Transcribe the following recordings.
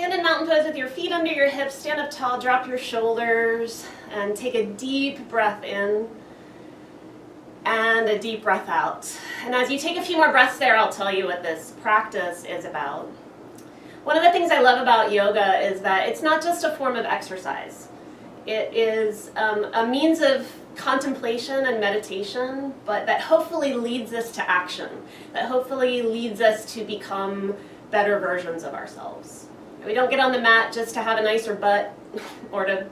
stand in mountain pose with your feet under your hips, stand up tall, drop your shoulders, and take a deep breath in and a deep breath out. And as you take a few more breaths there, I'll tell you what this practice is about. One of the things I love about yoga is that it's not just a form of exercise. It is a means of contemplation and meditation, but that hopefully leads us to action, that hopefully leads us to become better versions of ourselves. We don't get on the mat just to have a nicer butt or to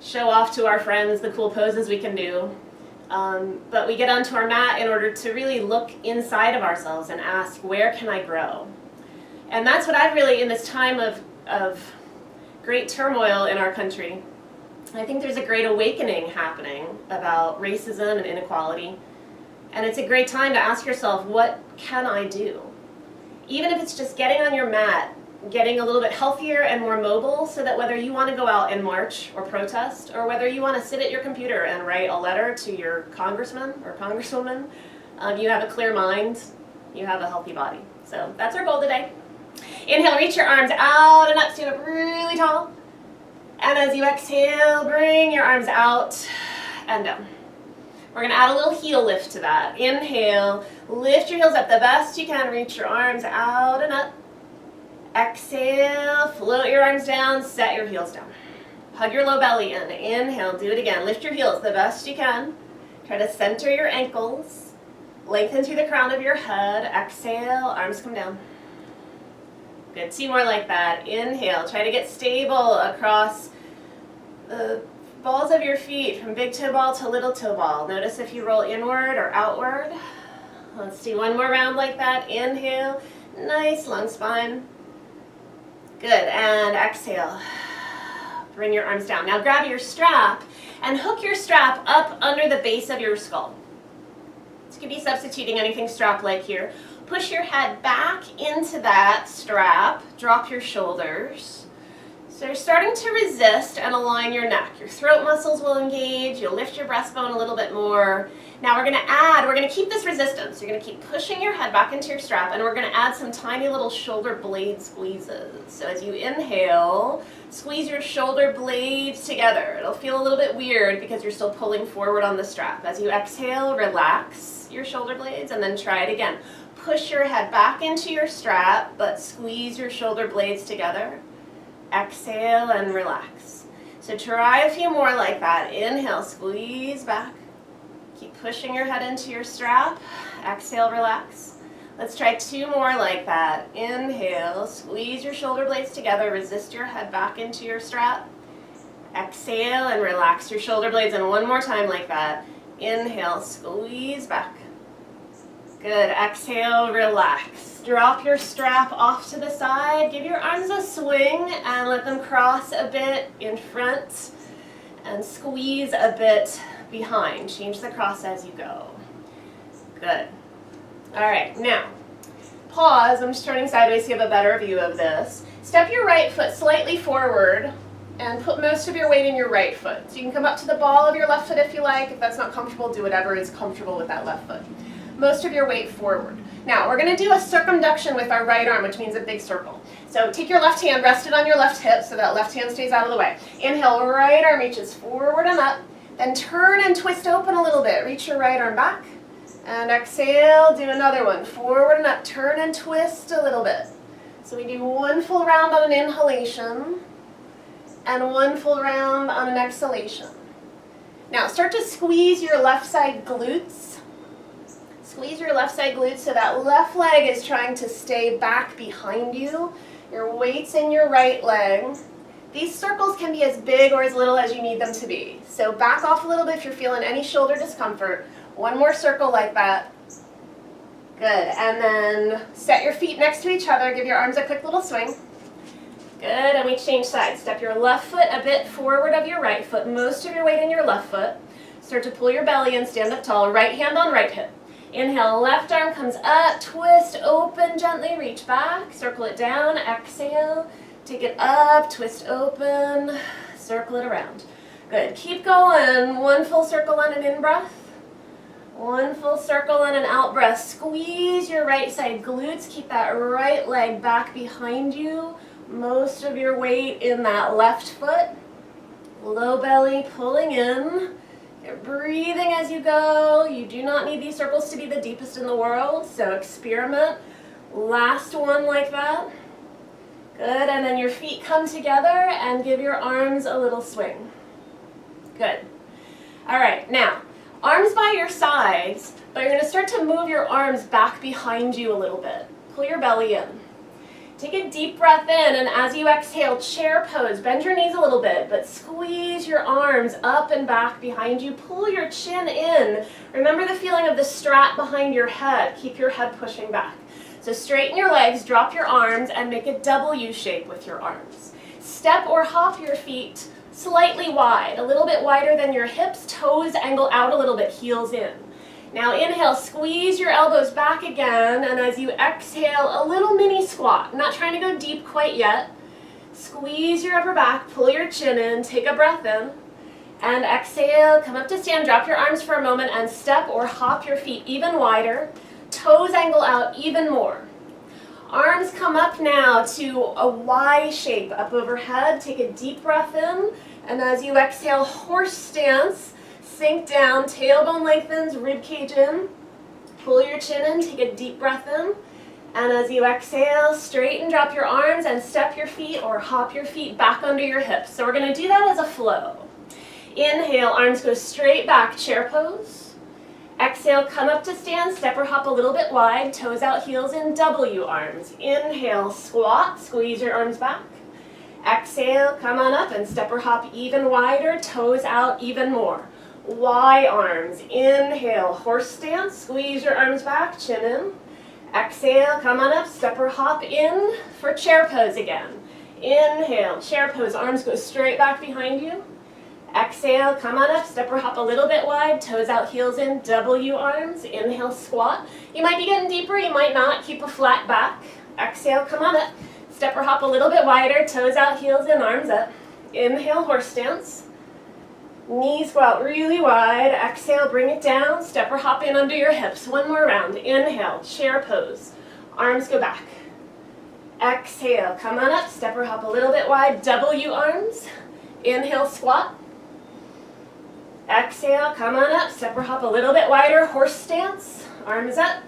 show off to our friends the cool poses we can do, but we get onto our mat in order to really look inside of ourselves and ask, where can I grow? And that's what I've really, in this time of great turmoil in our country, I think there's a great awakening happening about racism and inequality. And it's a great time to ask yourself, what can I do? Even if it's just getting on your mat, getting a little bit healthier and more mobile, so that whether you want to go out and march or protest, or whether you want to sit at your computer and write a letter to your congressman or congresswoman, you have a clear mind, you have a healthy body. So that's our goal today. Inhale, reach your arms out and up, stand up really tall. And as you exhale, bring your arms out and down. We're going to add a little heel lift to that. Inhale, lift your heels up the best you can, reach your arms out and up. Exhale, float your arms down, set your heels down. Hug your low belly in. Inhale, do it again. Lift your heels the best you can. Try to center your ankles. Lengthen through the crown of your head. Exhale, arms come down. Good, 2 more like that. Inhale, try to get stable across the balls of your feet from big toe ball to little toe ball. Notice if you roll inward or outward. Let's do 1 more round like that. Inhale, nice long spine. Good, and exhale. Bring your arms down. Now grab your strap and hook your strap up under the base of your skull. This could be substituting anything strap-like here. Push your head back into that strap. Drop your shoulders. So you're starting to resist and align your neck. Your throat muscles will engage. You'll lift your breastbone a little bit more. Now we're going to keep this resistance. You're going to keep pushing your head back into your strap, and we're going to add some tiny little shoulder blade squeezes. So as you inhale, squeeze your shoulder blades together. It'll feel a little bit weird because you're still pulling forward on the strap. As you exhale, relax your shoulder blades, and then try it again. Push your head back into your strap, but squeeze your shoulder blades together. Exhale and relax. So try a few more like that. Inhale, squeeze back. Keep pushing your head into your strap. Exhale, relax. Let's try 2 more like that. Inhale, squeeze your shoulder blades together. Resist your head back into your strap. Exhale and relax your shoulder blades. And 1 more time like that. Inhale, squeeze back. Good. Exhale, relax. Drop your strap off to the side. Give your arms a swing and let them cross a bit in front and squeeze a bit behind. Change the cross as you go. Good. All right, now pause. I'm just turning sideways so you have a better view of this. Step your right foot slightly forward and put most of your weight in your right foot. So you can come up to the ball of your left foot if you like. If that's not comfortable, do whatever is comfortable with that left foot. Most of your weight forward. Now we're going to do a circumduction with our right arm, which means a big circle. So take your left hand, rest it on your left hip so that left hand stays out of the way. Inhale, right arm reaches forward and up. Then turn and twist open a little bit. Reach your right arm back. And exhale, do another one. Forward and up, turn and twist a little bit. So we do 1 full round on an inhalation and 1 full round on an exhalation. Now start to squeeze your left side glutes. Squeeze your left side glutes so that left leg is trying to stay back behind you. Your weight's in your right leg. These circles can be as big or as little as you need them to be. So back off a little bit if you're feeling any shoulder discomfort. 1 more circle like that. Good. And then set your feet next to each other. Give your arms a quick little swing. Good. And we change sides. Step your left foot a bit forward of your right foot. Most of your weight in your left foot. Start to pull your belly in, stand up tall. Right hand on right hip. Inhale, left arm comes up, twist, open gently, reach back, circle it down, exhale, take it up, twist open, circle it around. Good, keep going. 1 full circle on an in-breath, 1 full circle on an out-breath. Squeeze your right side glutes, keep that right leg back behind you. Most of your weight in that left foot. Low belly pulling in. You're breathing as you go. You do not need these circles to be the deepest in the world, so experiment. Last one like that. Good, and then your feet come together and give your arms a little swing. Good. All right, now, arms by your sides, but you're going to start to move your arms back behind you a little bit. Pull your belly in. Take a deep breath in, and as you exhale, chair pose. Bend your knees a little bit, but squeeze your arms up and back behind you. Pull your chin in. Remember the feeling of the strap behind your head. Keep your head pushing back. So straighten your legs, drop your arms, and make a W shape with your arms. Step or hop your feet slightly wide, a little bit wider than your hips. Toes angle out a little bit, heels in. Now inhale, squeeze your elbows back again, and as you exhale, a little mini squat. I'm not trying to go deep quite yet. Squeeze your upper back, pull your chin in, take a breath in, and exhale, come up to stand, drop your arms for a moment, and step or hop your feet even wider. Toes angle out even more. Arms come up now to a Y shape up overhead. Take a deep breath in, and as you exhale, horse stance. Sink down, tailbone lengthens, rib cage in. Pull your chin in, take a deep breath in. And as you exhale, straighten, drop your arms, and step your feet or hop your feet back under your hips. So we're going to do that as a flow. Inhale, arms go straight back, chair pose. Exhale, come up to stand, step or hop a little bit wide, toes out, heels in, W arms. Inhale, squat, squeeze your arms back. Exhale, come on up and step or hop even wider, toes out even more. Y arms. Inhale, horse stance, squeeze your arms back, chin in. Exhale, come on up, step or hop in for chair pose again. Inhale, chair pose, arms go straight back behind you. Exhale, come on up, step or hop a little bit wide, toes out, heels in, W arms. Inhale, squat. You might be getting deeper, you might not. Keep a flat back. Exhale, come on up, step or hop a little bit wider, toes out, heels in, arms up. Inhale, horse stance. Knees go out really wide. Exhale, bring it down. Step or hop in under your hips. One more round. Inhale, chair pose. Arms go back. Exhale, come on up. Step or hop a little bit wide. W arms. Inhale, squat. Exhale, come on up. Step or hop a little bit wider. Horse stance. Arms up.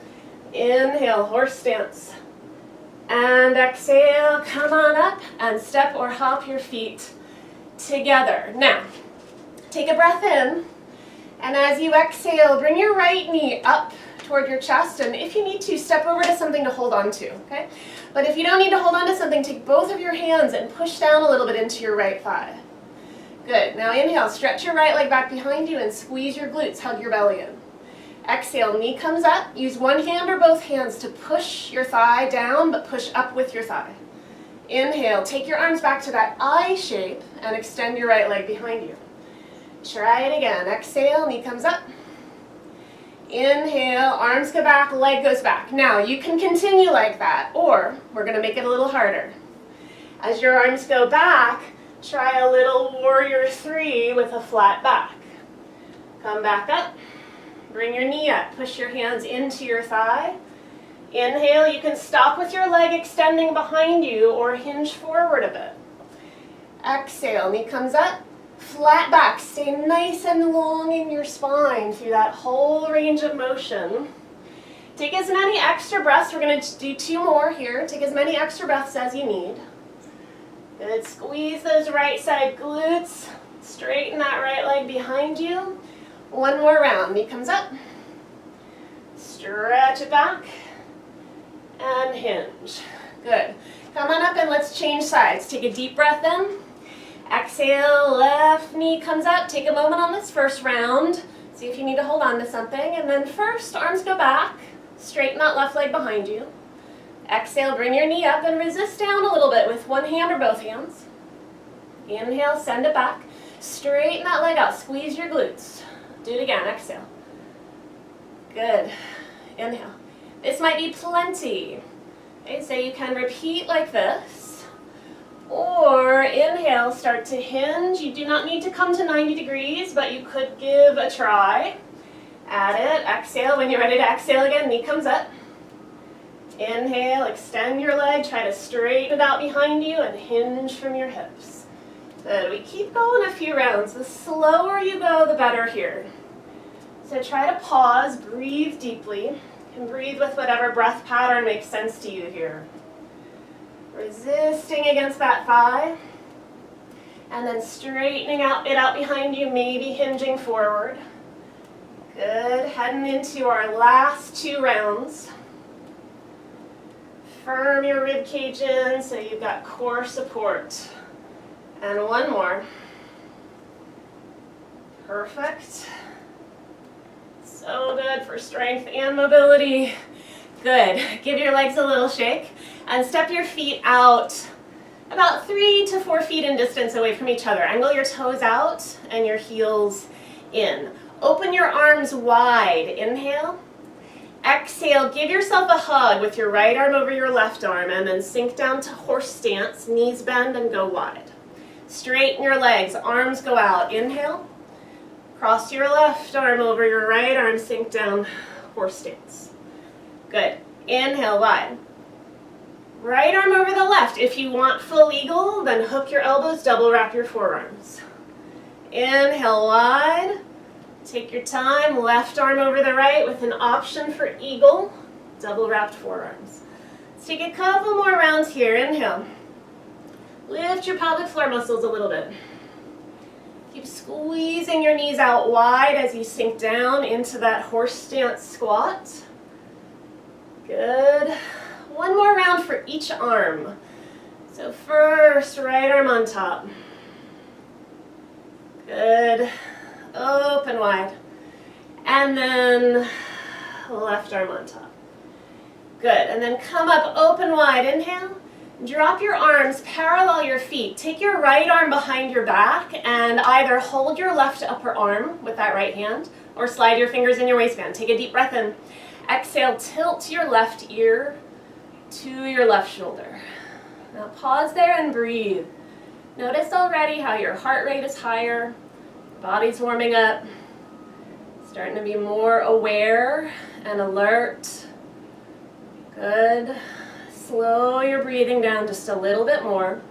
Inhale, horse stance. And exhale, come on up and step or hop your feet together. Now, take a breath in, and as you exhale, bring your right knee up toward your chest, and if you need to, step over to something to hold on to, okay? But if you don't need to hold on to something, take both of your hands and push down a little bit into your right thigh. Good. Now inhale, stretch your right leg back behind you and squeeze your glutes, hug your belly in. Exhale, knee comes up. Use one hand or both hands to push your thigh down, but push up with your thigh. Inhale, take your arms back to that I shape and extend your right leg behind you. Try it again. Exhale, knee comes up. Inhale, arms go back, leg goes back. Now, you can continue like that, or we're going to make it a little harder. As your arms go back, try a little warrior 3 with a flat back. Come back up. Bring your knee up. Push your hands into your thigh. Inhale, you can stop with your leg extending behind you or hinge forward a bit. Exhale, knee comes up. Flat back, stay nice and long in your spine through that whole range of motion. Take as many extra breaths. We're going to do 2 more here. Take as many extra breaths as you need. Good. Squeeze those right side glutes. Straighten that right leg behind you. One more round. Knee comes up. Stretch it back. And hinge. Good. Come on up and let's change sides. Take a deep breath in. Exhale, left knee comes up. Take a moment on this first round. See if you need to hold on to something. And then first, arms go back. Straighten that left leg behind you. Exhale, bring your knee up and resist down a little bit with one hand or both hands. Inhale, send it back. Straighten that leg out. Squeeze your glutes. Do it again. Exhale. Good. Inhale. This might be plenty. Okay, so you can repeat like this. Or inhale, start to hinge. You do not need to come to 90 degrees, but you could give a try. Add it. Exhale. When you're ready to exhale again, knee comes up. Inhale, extend your leg, try to straighten it out behind you and hinge from your hips. Good, we keep going a few rounds. The slower you go, the better here. So try to pause, breathe deeply, and breathe with whatever breath pattern makes sense to you here. Resisting against that thigh, and then straightening it out behind you, maybe hinging forward. Good, heading into our last 2 rounds. Firm your rib cage in so you've got core support. And 1 more. Perfect. So good for strength and mobility. Good. Give your legs a little shake and step your feet out about 3 to 4 feet in distance away from each other. Angle your toes out and your heels in. Open your arms wide. Inhale. Exhale, give yourself a hug with your right arm over your left arm and then sink down to horse stance, knees bend and go wide. Straighten your legs, arms go out. Inhale. Cross your left arm over your right arm, sink down, horse stance. Good. Inhale, wide. Right arm over the left. If you want full eagle, then hook your elbows, double wrap your forearms. Inhale, wide. Take your time, left arm over the right with an option for eagle, double wrapped forearms. Let's take a couple more rounds here. Inhale. Lift your pelvic floor muscles a little bit. Keep squeezing your knees out wide as you sink down into that horse stance squat. Good. 1 more round for each arm. So first, right arm on top. Good. Open wide. And then left arm on top. Good. And then come up open wide. Inhale. Drop your arms, parallel your feet. Take your right arm behind your back and either hold your left upper arm with that right hand or slide your fingers in your waistband. Take a deep breath in. Exhale, tilt your left ear to your left shoulder. Now pause there and breathe. Notice already how your heart rate is higher. Body's warming up, starting to be more aware and alert. Good. Slow your breathing down just a little bit more.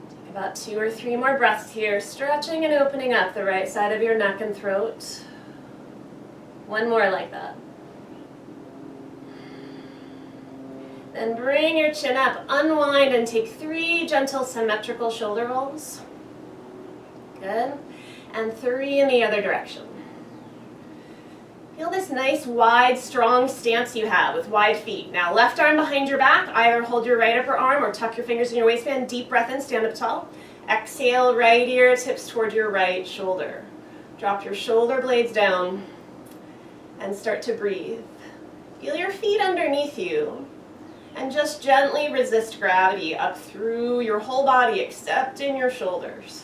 Take about 2 or 3 more breaths here, stretching and opening up the right side of your neck and throat. 1 more like that. Then bring your chin up, unwind, and take 3 gentle symmetrical shoulder rolls. Good. And 3 in the other direction. Feel this nice, wide, strong stance you have with wide feet. Now, left arm behind your back. Either hold your right upper arm or tuck your fingers in your waistband. Deep breath in, stand up tall. Exhale, right ear tips toward your right shoulder. Drop your shoulder blades down and start to breathe. Feel your feet underneath you. And just gently resist gravity up through your whole body, except in your shoulders.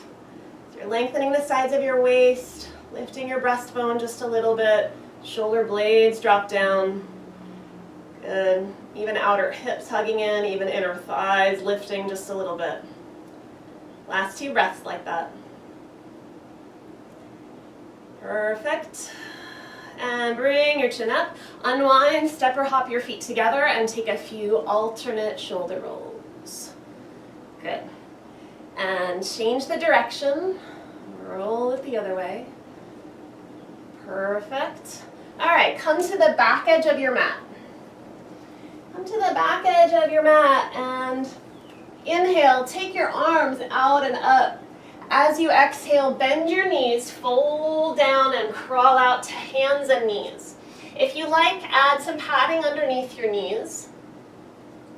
You're lengthening the sides of your waist, lifting your breastbone just a little bit, shoulder blades drop down. Good. Even outer hips hugging in, even inner thighs lifting just a little bit. Last 2 breaths like that. Perfect. And bring your chin up, unwind, step or hop your feet together, and take a few alternate shoulder rolls. Good. And change the direction. Roll it the other way. Perfect. All right, come to the back edge of your mat. Come to the back edge of your mat and inhale, take your arms out and up. As you exhale, bend your knees, fold down and crawl out to hands and knees. If you like, add some padding underneath your knees.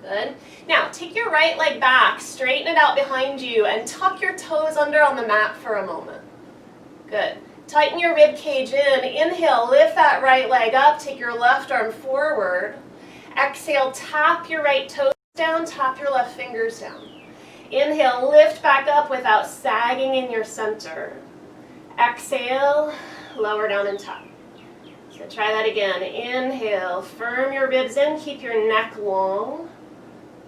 Good. Now, take your right leg back, straighten it out behind you, and tuck your toes under on the mat for a moment. Good. Tighten your rib cage in. Inhale, lift that right leg up, take your left arm forward. Exhale, tap your right toes down, tap your left fingers down. Inhale, lift back up without sagging in your center. Exhale, lower down and tap. So try that again. Inhale, firm your ribs in, keep your neck long.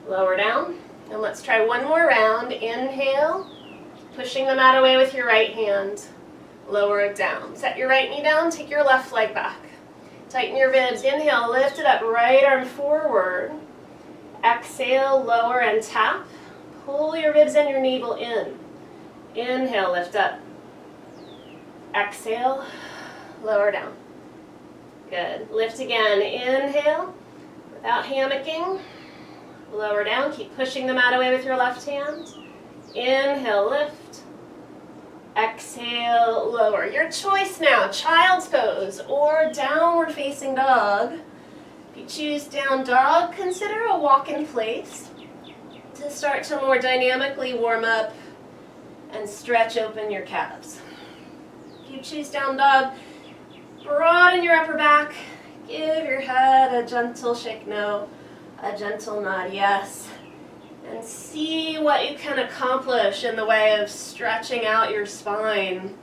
Lower down. And let's try 1 more round. Inhale, pushing the mat away with your right hand. Lower it down. Set your right knee down, take your left leg back. Tighten your ribs. Inhale, lift it up, right arm forward. Exhale, lower and tap. Pull your ribs and your navel in. Inhale, lift up. Exhale, lower down. Good. Lift again. Inhale, without hammocking. Lower down. Keep pushing the mat away with your left hand. Inhale, lift. Exhale, lower. Your choice now, child's pose or downward facing dog. If you choose down dog, consider a walk in place to start to more dynamically warm up and stretch open your calves. If you choose down dog, broaden your upper back. Give your head a gentle shake no, a gentle nod yes. And see what you can accomplish in the way of stretching out your spine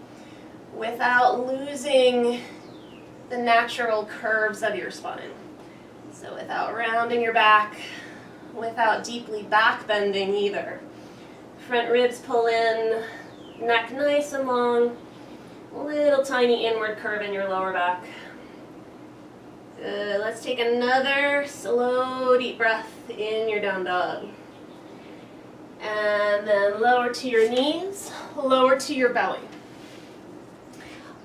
without losing the natural curves of your spine. So without rounding your back, without deeply back bending either. Front ribs pull in, neck nice and long, little tiny inward curve in your lower back. Good. Let's take another slow deep breath in your down dog. And then lower to your knees, lower to your belly.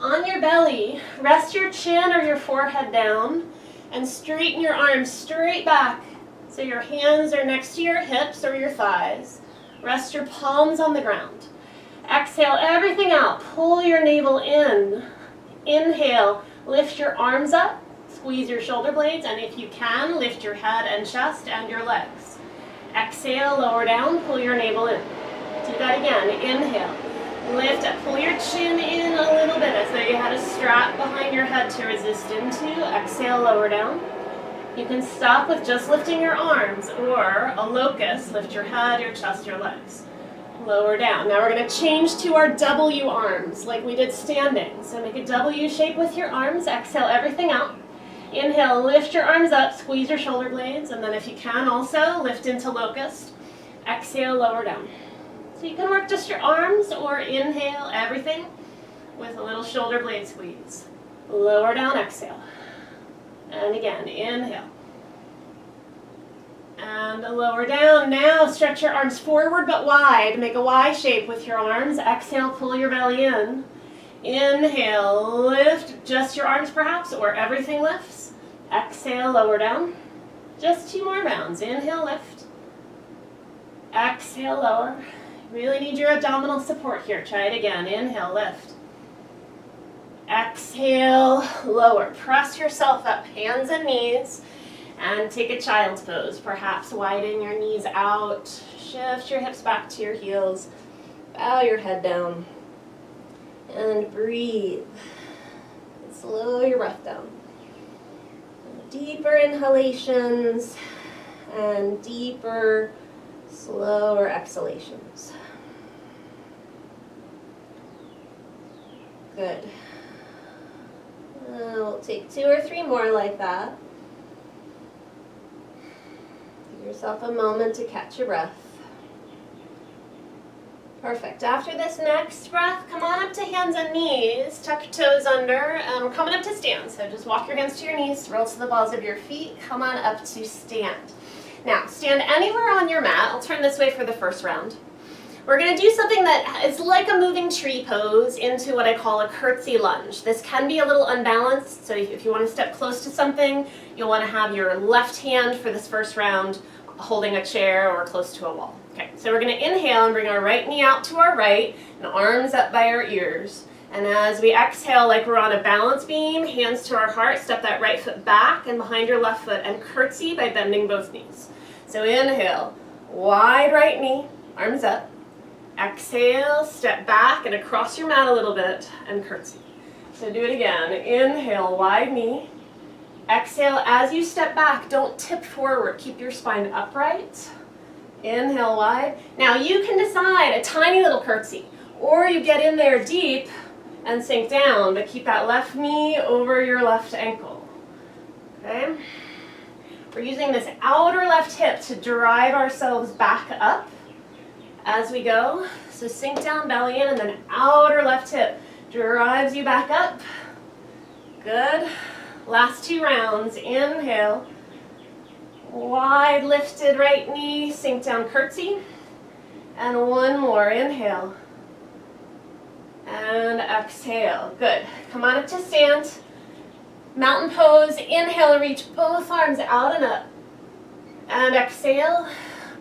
On your belly, rest your chin or your forehead down and straighten your arms straight back so your hands are next to your hips or your thighs. Rest your palms on the ground. Exhale everything out. Pull your navel in. Inhale, lift your arms up, squeeze your shoulder blades, and if you can, lift your head and chest and your legs. Exhale, lower down, pull your navel in. Do that again. Inhale, lift up, pull your chin in a little bit as though you had a strap behind your head to resist into. Exhale, lower down. You can stop with just lifting your arms, or a locust, lift your head, your chest, your legs. Lower down. Now we're going to change to our W arms like we did standing. So make a W shape with your arms. Exhale everything out. Inhale, lift your arms up, squeeze your shoulder blades, and then if you can also, lift into locust. Exhale, lower down. So you can work just your arms or inhale everything with a little shoulder blade squeeze. Lower down, exhale. And again, inhale. And lower down. Now stretch your arms forward but wide. Make a Y shape with your arms. Exhale, pull your belly in. Inhale, lift just your arms perhaps, or everything lifts. Exhale, lower down. Just 2 more rounds. Inhale, lift. Exhale, lower. Really need your abdominal support here. Try it again. Inhale, lift. Exhale, lower. Press yourself up, hands and knees, and take a child's pose. Perhaps widen your knees out. Shift your hips back to your heels. Bow your head down. And breathe. And slow your breath down. Deeper inhalations and deeper, slower exhalations. Good. We'll take 2 or 3 more like that. Give yourself a moment to catch your breath. Perfect. After this next breath, come on up to hands and knees. Tuck your toes under, and we're coming up to stand. So just walk your hands to your knees, roll to the balls of your feet. Come on up to stand. Now, stand anywhere on your mat. I'll turn this way for the first round. We're going to do something that is like a moving tree pose into what I call a curtsy lunge. This can be a little unbalanced, so if you want to step close to something, you'll want to have your left hand for this first round holding a chair or close to a wall. Okay, so we're going to inhale and bring our right knee out to our right and arms up by our ears. And as we exhale like we're on a balance beam, hands to our heart, step that right foot back and behind your left foot and curtsy by bending both knees. So inhale, wide right knee, arms up. Exhale, step back and across your mat a little bit and curtsy. So do it again. Inhale, wide knee. Exhale, as you step back, don't tip forward. Keep your spine upright. Inhale, wide. Now you can decide a tiny little curtsy, or you get in there deep and sink down, but keep that left knee over your left ankle. Okay? We're using this outer left hip to drive ourselves back up as we go. So sink down, belly in, and then outer left hip drives you back up. Good. Last 2 rounds. Inhale. Wide lifted right knee, sink down, curtsy. And one more. Inhale. And exhale. Good. Come on up to stand. Mountain pose. Inhale, reach both arms out and up. And exhale,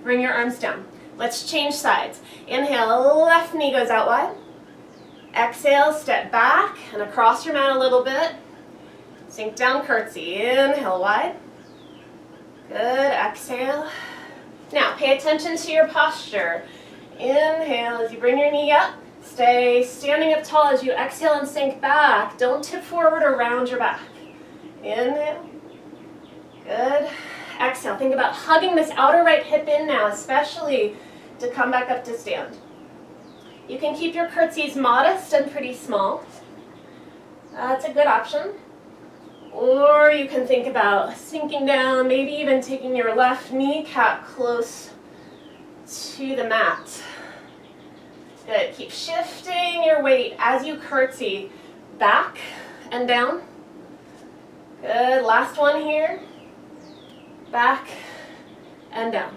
bring your arms down. Let's change sides. Inhale, left knee goes out wide. Exhale, step back and across your mat a little bit. Sink down, curtsy. Inhale, wide. Good, exhale. Now, pay attention to your posture. Inhale as you bring your knee up. Stay standing up tall as you exhale and sink back. Don't tip forward or round your back. Inhale. Good. Exhale. Think about hugging this outer right hip in now, especially to come back up to stand. You can keep your curtsies modest and pretty small. That's a good option. Or you can think about sinking down, maybe even taking your left kneecap close to the mat. Good. Keep shifting your weight as you curtsy back and down. Good. Last one here. Back and down.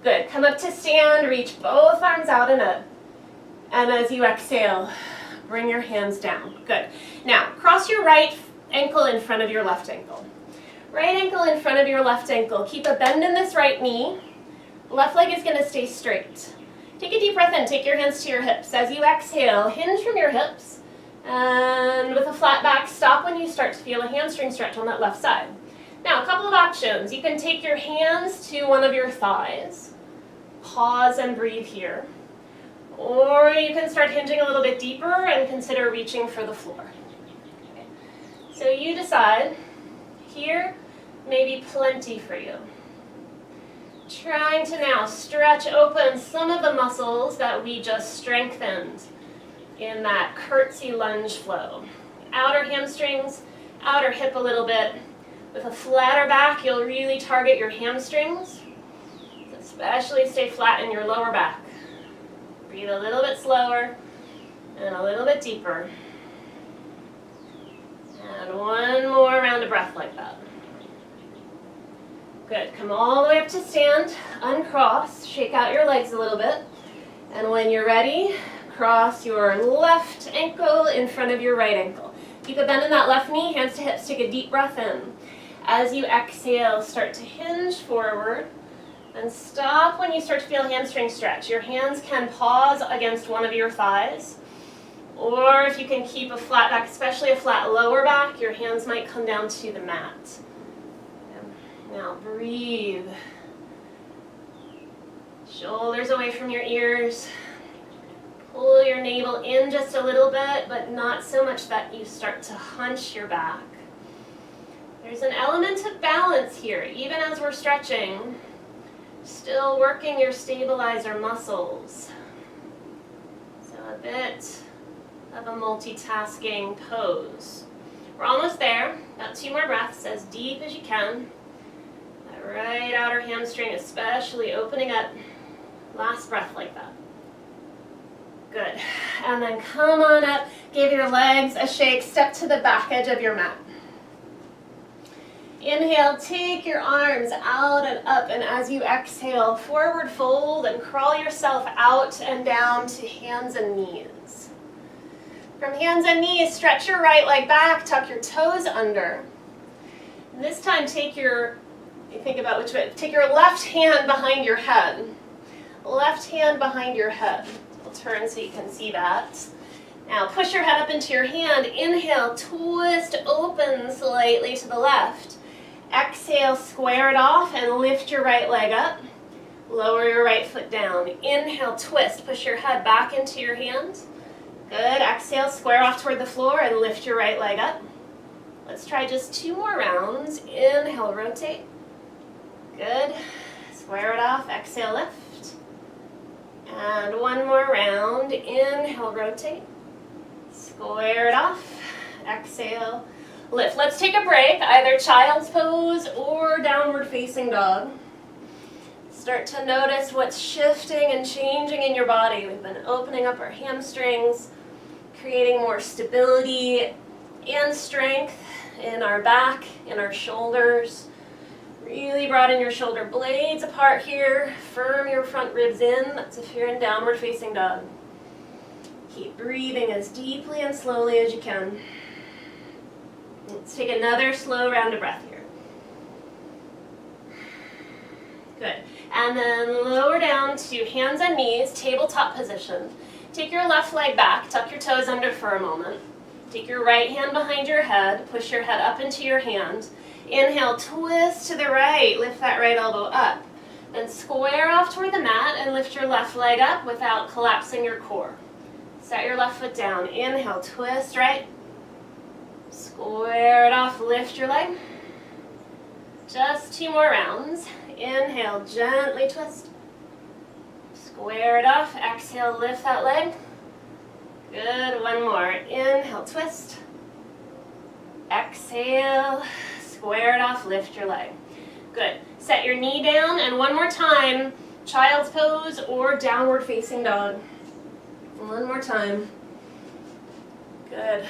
Good. Come up to stand. Reach both arms out and up. And as you exhale, bring your hands down. Good. Now, cross your right ankle in front of your left ankle. Right ankle in front of your left ankle. Keep a bend in this right knee. Left leg is going to stay straight. Take a deep breath in. Take your hands to your hips. As you exhale, hinge from your hips. And with a flat back, stop when you start to feel a hamstring stretch on that left side. Now, a couple of options. You can take your hands to one of your thighs. Pause and breathe here. Or you can start hinging a little bit deeper and consider reaching for the floor. Okay. So you decide. Here may be plenty for you. Trying to now stretch open some of the muscles that we just strengthened in that curtsy lunge flow. Outer hamstrings, outer hip a little bit. With a flatter back, you'll really target your hamstrings. Especially stay flat in your lower back. Breathe a little bit slower and a little bit deeper. And one more round of breath like that. Good. Come all the way up to stand. Uncross. Shake out your legs a little bit. And when you're ready, cross your left ankle in front of your right ankle. Keep a bend in that left knee. Hands to hips. Take a deep breath in. As you exhale, start to hinge forward. And stop when you start to feel a hamstring stretch. Your hands can pause against one of your thighs. Or if you can keep a flat back, especially a flat lower back, your hands might come down to the mat. Now breathe. Shoulders away from your ears. Pull your navel in just a little bit, but not so much that you start to hunch your back. There's an element of balance here, even as we're stretching. Still working your stabilizer muscles. So a bit of a multitasking pose. We're almost there. About 2 more breaths, as deep as you can. That right outer hamstring especially opening up. Last breath like that. Good. And then come on up. Give your legs a shake. Step to the back edge of your mat. Inhale, take your arms out and up, and as you exhale, forward fold and crawl yourself out and down to hands and knees. From hands and knees, stretch your right leg back, tuck your toes under. And this time take your left hand behind your head. Left hand behind your head. We'll turn so you can see that. Now push your head up into your hand. Inhale, twist open slightly to the left. Exhale, square it off and lift your right leg up. Lower your right foot down. Inhale, twist. Push your head back into your hand. Good. Exhale, square off toward the floor and lift your right leg up. Let's try just 2 more rounds. Inhale, rotate. Good. Square it off. Exhale, lift. And 1 more round. Inhale, rotate. Square it off. Exhale, lift. Let's take a break, either child's pose or downward facing dog. Start to notice what's shifting and changing in your body. We've been opening up our hamstrings, creating more stability and strength in our back, in our shoulders. Really broaden your shoulder blades apart here. Firm your front ribs in. That's if you're in downward facing dog. Keep breathing as deeply and slowly as you can. Let's take another slow round of breath here. Good. And then lower down to hands and knees, tabletop position. Take your left leg back, tuck your toes under for a moment. Take your right hand behind your head, push your head up into your hand. Inhale, twist to the right, lift that right elbow up. Then square off toward the mat and lift your left leg up without collapsing your core. Set your left foot down. Inhale, twist right. Square it off, lift your leg. Just 2 more rounds. Inhale, gently twist. Square it off. Exhale, lift that leg. Good, 1 more. Inhale, twist. Exhale, square it off, lift your leg. Good. Set your knee down, and 1 more time, child's pose or downward facing dog. 1 more time. Good.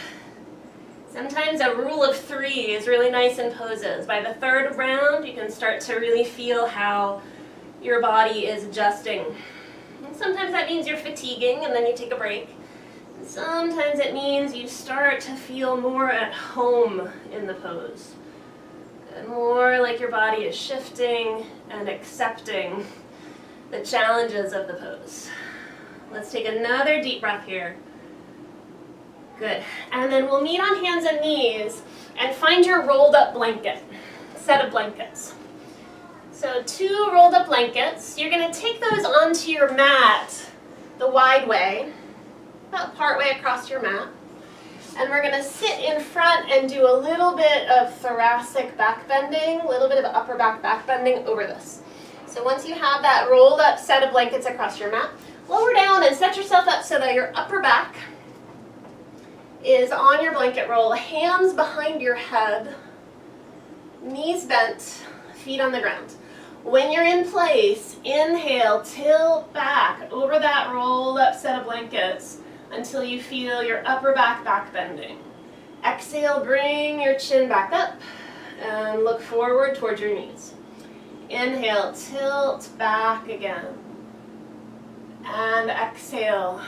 Sometimes a rule of 3 is really nice in poses. By the 3rd round, you can start to really feel how your body is adjusting. And sometimes that means you're fatiguing and then you take a break. And sometimes it means you start to feel more at home in the pose. Good. More like your body is shifting and accepting the challenges of the pose. Let's take another deep breath here. Good. And then we'll meet on hands and knees and find your rolled up blanket, set of blankets. So 2 rolled up blankets. You're going to take those onto your mat the wide way, about part way across your mat. And we're going to sit in front and do a little bit of thoracic back bending, a little bit of upper back bending over this. So once you have that rolled up set of blankets across your mat, lower down and set yourself up so that your upper back is on your blanket roll, hands behind your head, knees bent, feet on the ground. When you're in place, inhale, tilt back over that rolled up set of blankets until you feel your upper back bending. Exhale, bring your chin back up and look forward towards your knees. Inhale, tilt back again. And exhale.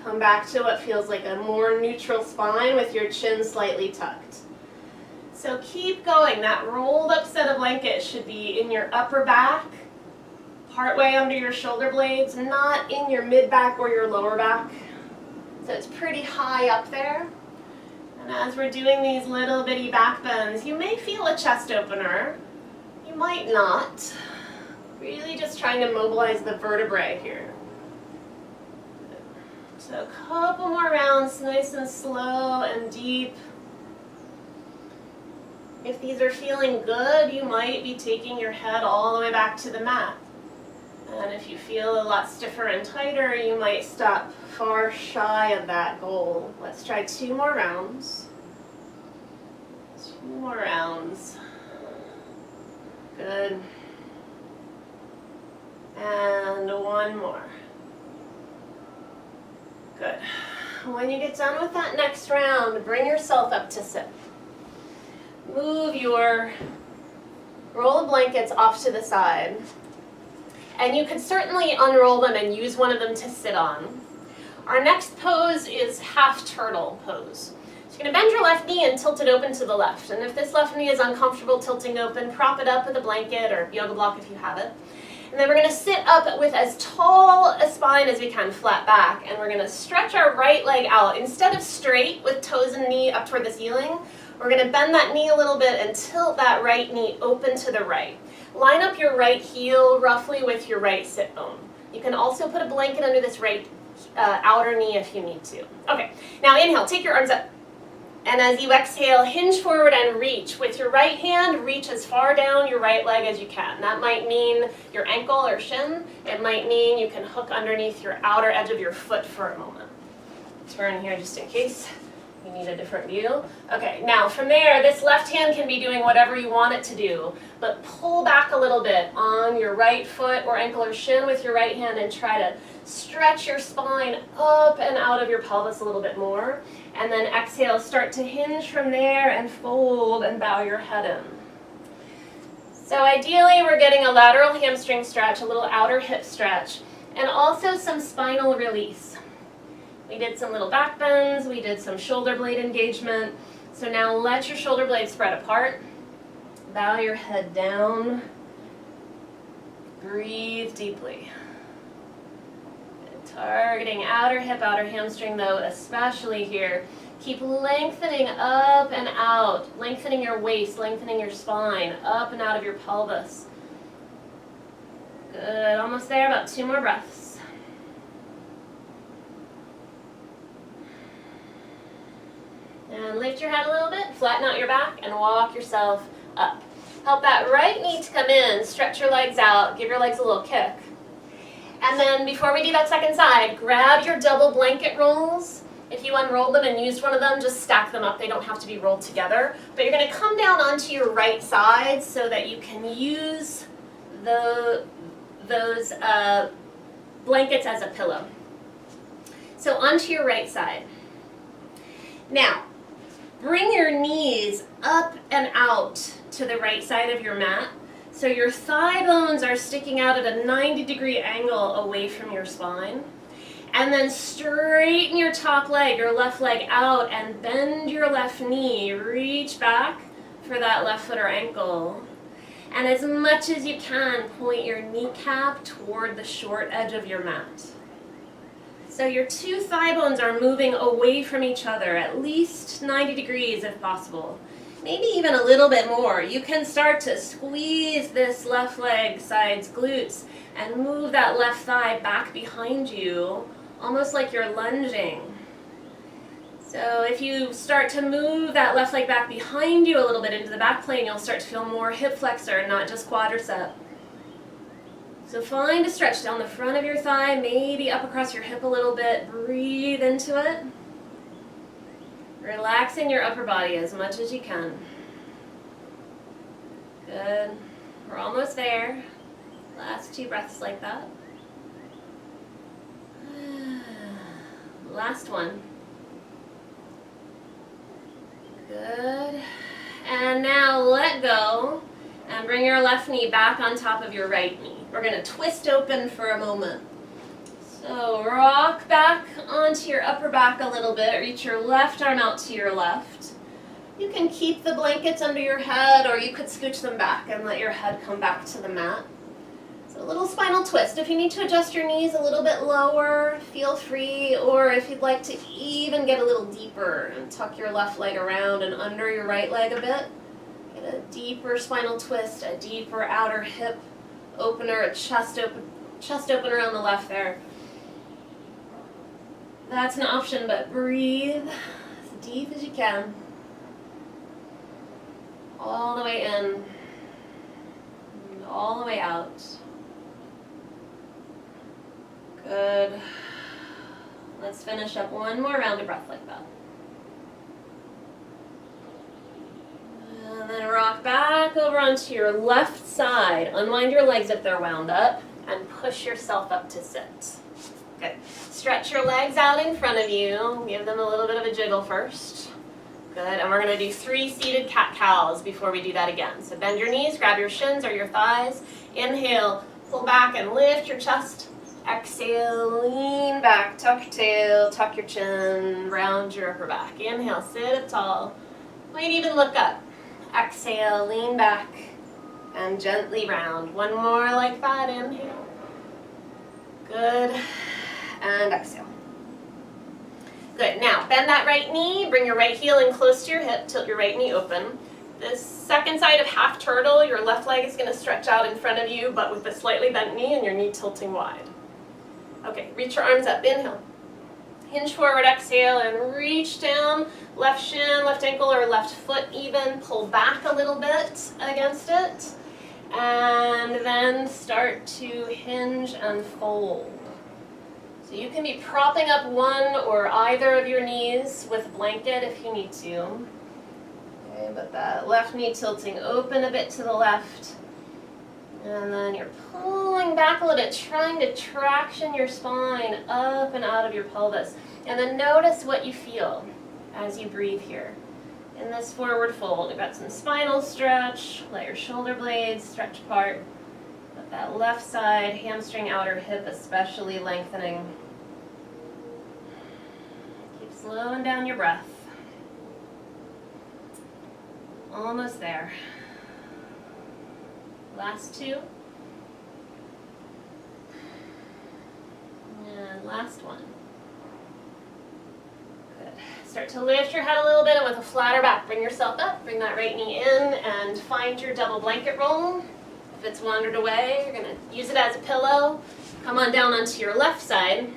Come back to what feels like a more neutral spine with your chin slightly tucked. So keep going. That rolled up set of blankets should be in your upper back, partway under your shoulder blades, not in your mid back or your lower back. So it's pretty high up there. And as we're doing these little bitty back bends, you may feel a chest opener. You might not. Really just trying to mobilize the vertebrae here. So a couple more rounds, nice and slow and deep. If these are feeling good, you might be taking your head all the way back to the mat. And if you feel a lot stiffer and tighter, you might stop far shy of that goal. Let's try 2 more rounds. 2 more rounds. Good. And 1 more. Good. When you get done with that next round, bring yourself up to sit. Move your roll of blankets off to the side. And you could certainly unroll them and use one of them to sit on. Our next pose is half turtle pose. So you're going to bend your left knee and tilt it open to the left. And if this left knee is uncomfortable tilting open, prop it up with a blanket or yoga block if you have it. And then we're going to sit up with as tall a spine as we can, flat back. And we're going to stretch our right leg out. Instead of straight with toes and knee up toward the ceiling, we're going to bend that knee a little bit and tilt that right knee open to the right. Line up your right heel roughly with your right sit bone. You can also put a blanket under this right outer knee if you need to. Okay, now inhale, take your arms up. And as you exhale, hinge forward and reach. With your right hand, reach as far down your right leg as you can. That might mean your ankle or shin. It might mean you can hook underneath your outer edge of your foot for a moment. Turn here just in case. You need a different view? Okay, now from there, this left hand can be doing whatever you want it to do, but pull back a little bit on your right foot or ankle or shin with your right hand and try to stretch your spine up and out of your pelvis a little bit more. And then exhale, start to hinge from there and fold and bow your head in. So ideally, we're getting a lateral hamstring stretch, a little outer hip stretch, and also some spinal release. We did some little back bends, we did some shoulder blade engagement. So now let your shoulder blades spread apart. Bow your head down. Breathe deeply. Targeting outer hip, outer hamstring though, especially here. Keep lengthening up and out, lengthening your waist, lengthening your spine, up and out of your pelvis. Good, almost there, about 2 more breaths. And lift your head a little bit, flatten out your back, and walk yourself up. Help that right knee to come in, stretch your legs out, give your legs a little kick. And then before we do that second side, grab your double blanket rolls. If you unrolled them and used one of them, just stack them up. They don't have to be rolled together. But you're going to come down onto your right side so that you can use those blankets as a pillow. So onto your right side. Now, bring your knees up and out to the right side of your mat. So your thigh bones are sticking out at a 90-degree angle away from your spine. And then straighten your top leg, your left leg out, and bend your left knee. Reach back for that left foot or ankle. And as much as you can, point your kneecap toward the short edge of your mat. So your 2 thigh bones are moving away from each other, at least 90 degrees if possible. Maybe even a little bit more. You can start to squeeze this left leg side's glutes and move that left thigh back behind you, almost like you're lunging. So if you start to move that left leg back behind you a little bit into the back plane, you'll start to feel more hip flexor, not just quadricep. So find a stretch down the front of your thigh, maybe up across your hip a little bit. Breathe into it. Relaxing your upper body as much as you can. Good. We're almost there. Last 2 breaths like that. Last one. Good. And now let go and bring your left knee back on top of your right knee. We're going to twist open for a moment. So rock back onto your upper back a little bit. Reach your left arm out to your left. You can keep the blankets under your head, or you could scooch them back and let your head come back to the mat. So a little spinal twist. If you need to adjust your knees a little bit lower, feel free. Or if you'd like to even get a little deeper and tuck your left leg around and under your right leg a bit. Get a deeper spinal twist, a deeper outer hip opener, a chest opener on the left there. That's an option, but breathe as deep as you can. All the way in, and all the way out. Good. Let's finish up one more round of breath like that. And then rock back over onto your left side. Unwind your legs if they're wound up, and push yourself up to sit. Good. Stretch your legs out in front of you. Give them a little bit of a jiggle first. Good. And we're going to do 3 seated cat-cows before we do that again. So bend your knees, grab your shins or your thighs. Inhale, pull back and lift your chest. Exhale, lean back, tuck your tail, tuck your chin, round your upper back. Inhale, sit up tall. Might even look up. Exhale, lean back, and gently round. One more like that. Inhale. Good. And exhale. Good. Now, bend that right knee, bring your right heel in close to your hip, tilt your right knee open. This second side of half turtle, your left leg is going to stretch out in front of you, but with a slightly bent knee and your knee tilting wide. Okay, reach your arms up. Inhale. Hinge forward, exhale, and reach down. Left shin, left ankle, or left foot even. Pull back a little bit against it. And then start to hinge and fold. So you can be propping up one or either of your knees with a blanket if you need to. Okay, but that left knee tilting open a bit to the left. And then you're pulling back a little bit, trying to traction your spine up and out of your pelvis. And then notice what you feel as you breathe here. In this forward fold, you've got some spinal stretch, let your shoulder blades stretch apart. Let that left side, hamstring, outer hip especially lengthening. Keep slowing down your breath. Almost there. Last two. And last one. Good. Start to lift your head a little bit, and with a flatter back, bring yourself up, bring that right knee in, and find your double blanket roll. If it's wandered away, you're going to use it as a pillow. Come on down onto your left side.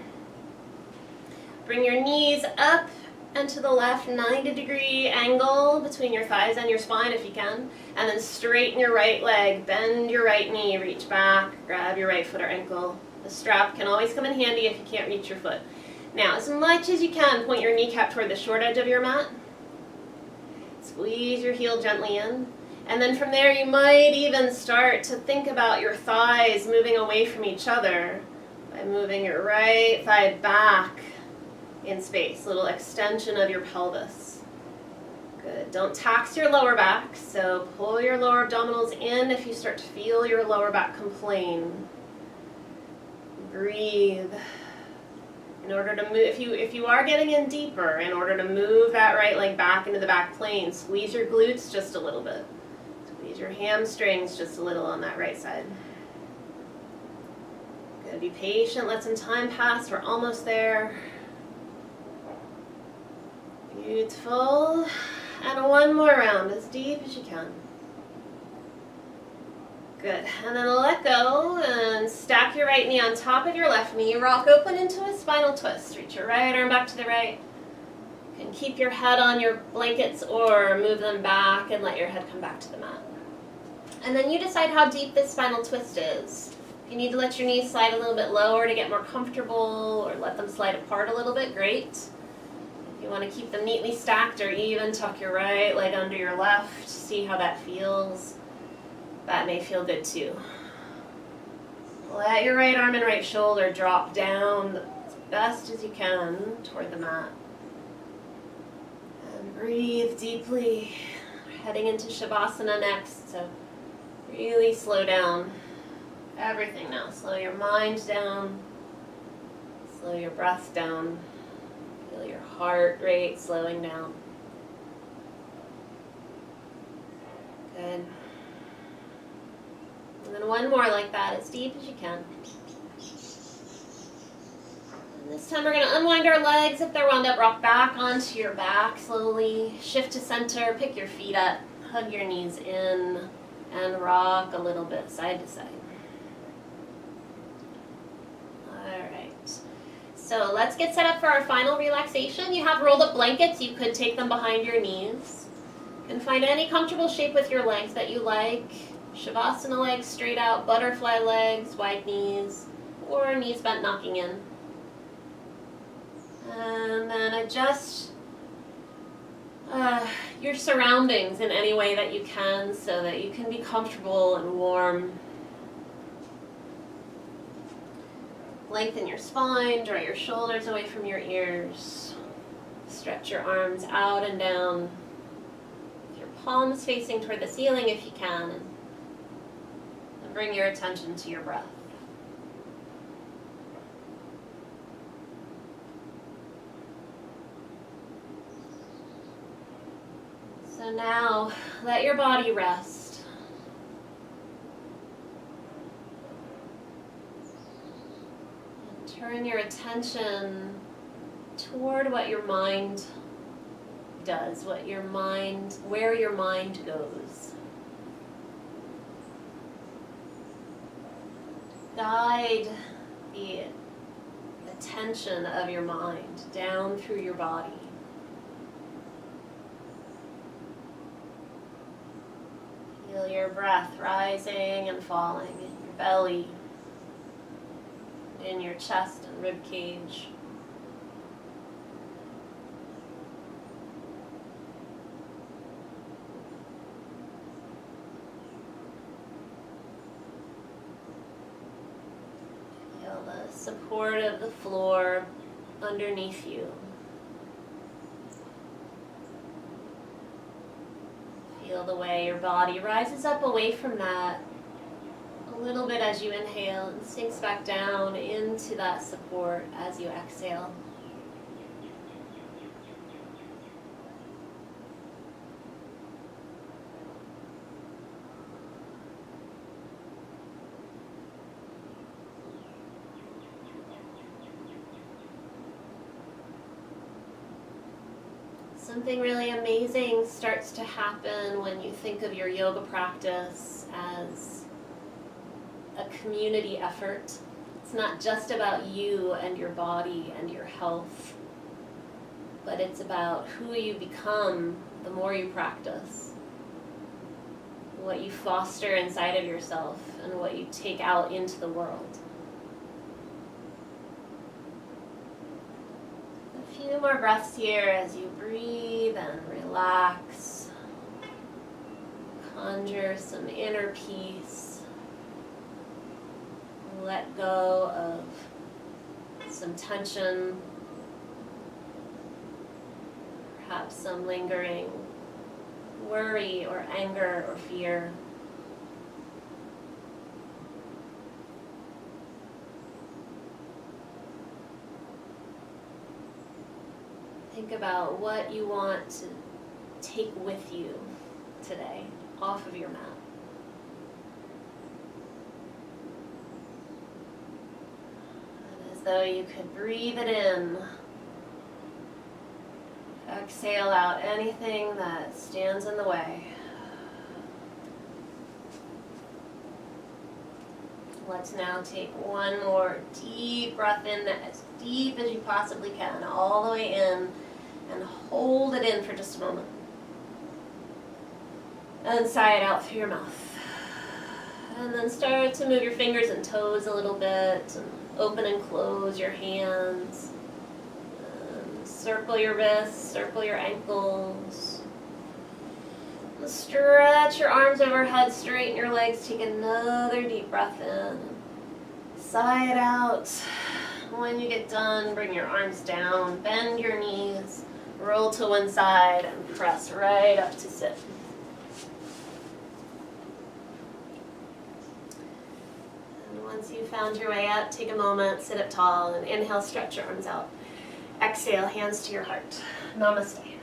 Bring your knees up and to the left, 90-degree angle between your thighs and your spine if you can. And then straighten your right leg, bend your right knee, reach back, grab your right foot or ankle. The strap can always come in handy if you can't reach your foot. Now, as much as you can, point your kneecap toward the short edge of your mat. Squeeze your heel gently in. And then from there, you might even start to think about your thighs moving away from each other by moving your right thigh back in space, little extension of your pelvis. Good. Don't tax your lower back, so pull your lower abdominals in if you start to feel your lower back complain. Breathe. In order to move, if you are getting in deeper, in order to move that right leg back into the back plane, squeeze your glutes just a little bit. Squeeze your hamstrings just a little on that right side. Good. Be patient. Let some time pass. We're almost there. Beautiful. And one more round, as deep as you can. Good. And then let go and stack your right knee on top of your left knee. Rock open into a spinal twist. Reach your right arm back to the right. You can keep your head on your blankets or move them back and let your head come back to the mat. And then you decide how deep this spinal twist is. If you need to let your knees slide a little bit lower to get more comfortable or let them slide apart a little bit, great. You want to keep them neatly stacked or even tuck your right leg under your left. See how that feels. That may feel good too. Let your right arm and right shoulder drop down as best as you can toward the mat. And breathe deeply. We're heading into Shavasana next, so really slow down everything now. Slow your mind down. Slow your breath down. Feel your heart rate slowing down. Good. And then one more like that, as deep as you can. And this time we're going to unwind our legs. If they're wound up, rock back onto your back slowly. Shift to center, pick your feet up, hug your knees in, and rock a little bit side to side. So let's get set up for our final relaxation. You have rolled up blankets. You could take them behind your knees. You can find any comfortable shape with your legs that you like. Shavasana legs straight out, butterfly legs, wide knees, or knees bent knocking in. And then adjust your surroundings in any way that you can so that you can be comfortable and warm. Lengthen your spine, draw your shoulders away from your ears. Stretch your arms out and down. With your palms facing toward the ceiling if you can. And bring your attention to your breath. So now, let your body rest. Turn your attention toward what your mind does, where your mind goes. Guide the attention of your mind down through your body. Feel your breath rising and falling in your belly, in your chest and rib cage. Feel the support of the floor underneath you. Feel the way your body rises up away from that a little bit as you inhale and sinks back down into that support as you exhale. Something really amazing starts to happen when you think of your yoga practice as a community effort. It's not just about you and your body and your health, but it's about who you become the more you practice, what you foster inside of yourself, and what you take out into the world. A few more breaths here as you breathe and relax. Conjure some inner peace. Let go of some tension, perhaps some lingering worry or anger or fear. Think about what you want to take with you today off of your mat. And as though you could breathe it in, exhale out anything that stands in the way. Let's now take one more deep breath in, as deep as you possibly can, all the way in, and hold it in for just a moment. And sigh it out through your mouth. And then start to move your fingers and toes a little bit, and open and close your hands. And circle your wrists, circle your ankles. Stretch your arms overhead, straighten your legs, take another deep breath in. Sigh it out. When you get done, bring your arms down, bend your knees, roll to one side, and press right up to sit. And once you've found your way up, take a moment, sit up tall, and inhale, stretch your arms out. Exhale, hands to your heart. Namaste.